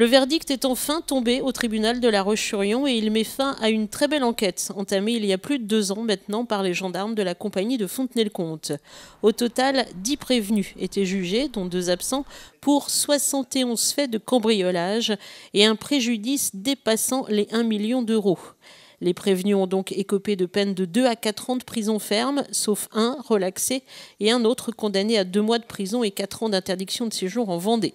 Le verdict est enfin tombé au tribunal de La Roche-sur-Yon et il met fin à une très belle enquête, entamée il y a plus de 2 ans maintenant par les gendarmes de la compagnie de Fontenay-le-Comte. Au total, 10 prévenus étaient jugés, dont 2 absents, pour 71 faits de cambriolage et un préjudice dépassant les 1 million d'euros. Les prévenus ont donc écopé de peines de 2 à 4 ans de prison ferme, sauf un relaxé et un autre condamné à 2 mois de prison et 4 ans d'interdiction de séjour en Vendée.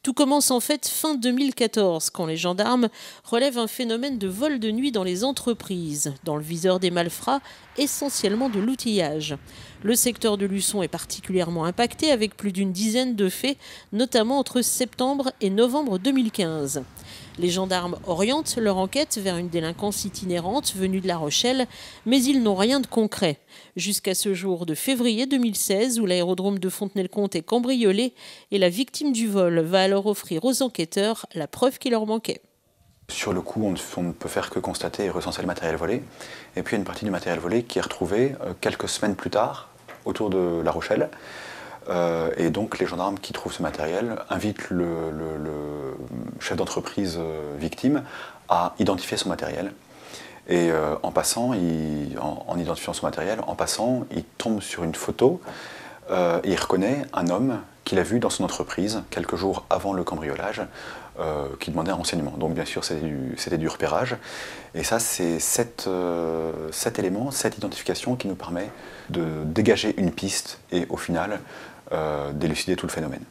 Tout commence en fait fin 2014, quand les gendarmes relèvent un phénomène de vol de nuit dans les entreprises, dans le viseur des malfrats, essentiellement de l'outillage. Le secteur de Luçon est particulièrement impacté avec plus d'une dizaine de faits, notamment entre septembre et novembre 2015. Les gendarmes orientent leur enquête vers une délinquance itinérante venue de La Rochelle, mais ils n'ont rien de concret. Jusqu'à ce jour de février 2016, où l'aérodrome de Fontenay-le-Comte est cambriolé, et la victime du vol va alors offrir aux enquêteurs la preuve qui leur manquait. Sur le coup, on ne peut faire que constater et recenser le matériel volé. Et puis il y a une partie du matériel volé qui est retrouvée quelques semaines plus tard, autour de La Rochelle. Et donc les gendarmes qui trouvent ce matériel invitent le chef d'entreprise victime à identifier son matériel. Et en passant, en identifiant son matériel, en passant, il tombe sur une photo et il reconnaît un homme qu'il a vu dans son entreprise quelques jours avant le cambriolage, qui demandait un renseignement. Donc bien sûr c'était du repérage. Et ça c'est cet élément, cette identification qui nous permet de dégager une piste et au final d'élucider tout le phénomène.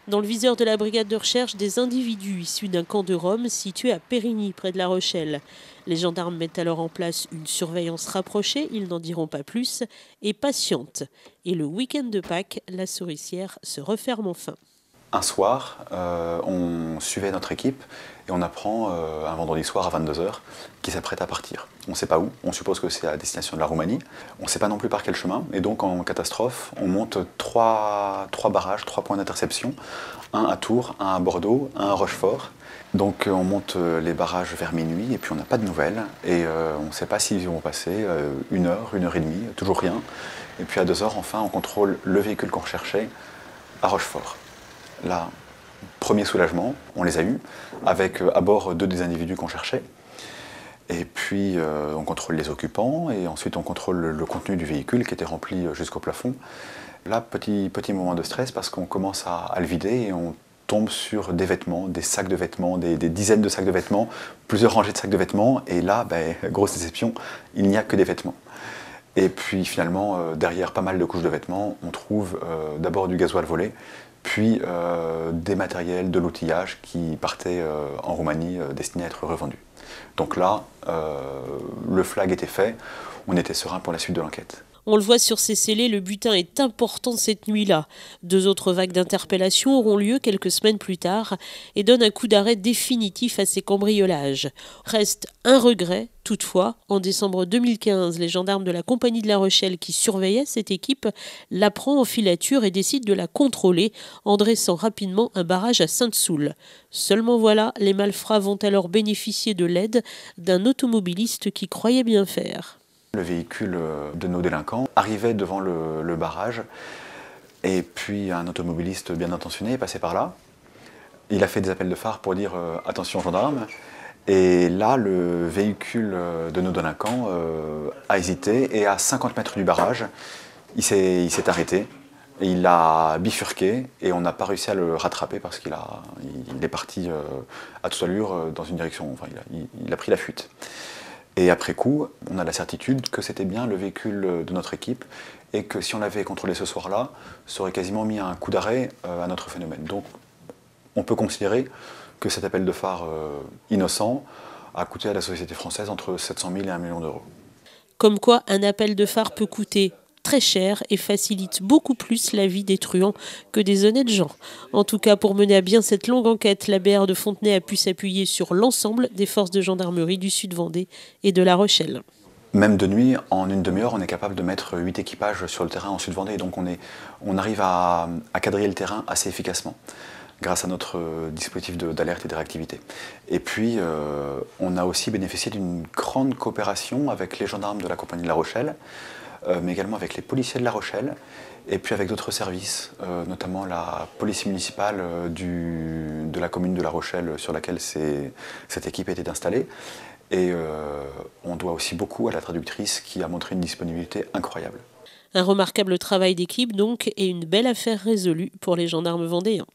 Dans le viseur de la brigade de recherche, des individus issus d'un camp de Rome situé à Périgny, près de La Rochelle. Les gendarmes mettent alors en place une surveillance rapprochée, ils n'en diront pas plus, et patientent. Et le week-end de Pâques, la souricière se referme enfin. Un soir, on suivait notre équipe et on apprend un vendredi soir à 22 h qu'ils s'apprêtent à partir. On ne sait pas où, on suppose que c'est à destination de la Roumanie. On ne sait pas non plus par quel chemin, et donc en catastrophe, on monte trois barrages, 3 points d'interception, un à Tours, un à Bordeaux, un à Rochefort. Donc on monte les barrages vers minuit et puis on n'a pas de nouvelles et on ne sait pas s'ils vont passer 1 heure, 1 heure et demie, toujours rien. Et puis à 2 h, enfin, on contrôle le véhicule qu'on recherchait à Rochefort. Là, premier soulagement, on les a eus, avec à bord 2 des individus qu'on cherchait. Et puis on contrôle les occupants et ensuite on contrôle le contenu du véhicule qui était rempli jusqu'au plafond. Là, petit moment de stress parce qu'on commence à le vider et on tombe sur des vêtements, des sacs de vêtements, des dizaines de sacs de vêtements, plusieurs rangées de sacs de vêtements. Et là, grosse déception, il n'y a que des vêtements. Et puis finalement, derrière pas mal de couches de vêtements, on trouve d'abord du gasoil volé, puis des matériels, de l'outillage qui partaient en Roumanie destinés à être revendus. Donc là, le flag était fait, on était serein pour la suite de l'enquête. On le voit sur ces scellés, le butin est important cette nuit-là. 2 autres vagues d'interpellation auront lieu quelques semaines plus tard et donnent un coup d'arrêt définitif à ces cambriolages. Reste un regret, toutefois, en décembre 2015, les gendarmes de la compagnie de La Rochelle qui surveillaient cette équipe la prend en filature et décident de la contrôler en dressant rapidement un barrage à Sainte-Soule. Seulement voilà, les malfrats vont alors bénéficier de l'aide d'un automobiliste qui croyait bien faire. Le véhicule de nos délinquants arrivait devant le barrage et puis un automobiliste bien intentionné est passé par là. Il a fait des appels de phare pour dire attention gendarmes. Et là, le véhicule de nos délinquants a hésité et à 50 mètres du barrage, il s'est arrêté. Et il a bifurqué et on n'a pas réussi à le rattraper parce qu'il est parti à toute allure dans une direction, enfin il a pris la fuite. Et après coup, on a la certitude que c'était bien le véhicule de notre équipe et que si on l'avait contrôlé ce soir-là, ça aurait quasiment mis un coup d'arrêt à notre phénomène. Donc on peut considérer que cet appel de phare innocent a coûté à la société française entre 700 000 et 1 million d'euros. Comme quoi, un appel de phare peut coûter très cher et facilite beaucoup plus la vie des truands que des honnêtes gens. En tout cas, pour mener à bien cette longue enquête, la BR de Fontenay a pu s'appuyer sur l'ensemble des forces de gendarmerie du Sud-Vendée et de La Rochelle. Même de nuit, en une demi-heure, on est capable de mettre 8 équipages sur le terrain en Sud-Vendée. Donc on arrive à quadriller le terrain assez efficacement grâce à notre dispositif d'alerte et de réactivité. Et puis, on a aussi bénéficié d'une grande coopération avec les gendarmes de la compagnie de La Rochelle, mais également avec les policiers de La Rochelle, et puis avec d'autres services, notamment la police municipale de la commune de La Rochelle sur laquelle cette équipe était installée. Et on doit aussi beaucoup à la traductrice qui a montré une disponibilité incroyable. Un remarquable travail d'équipe donc et une belle affaire résolue pour les gendarmes vendéens.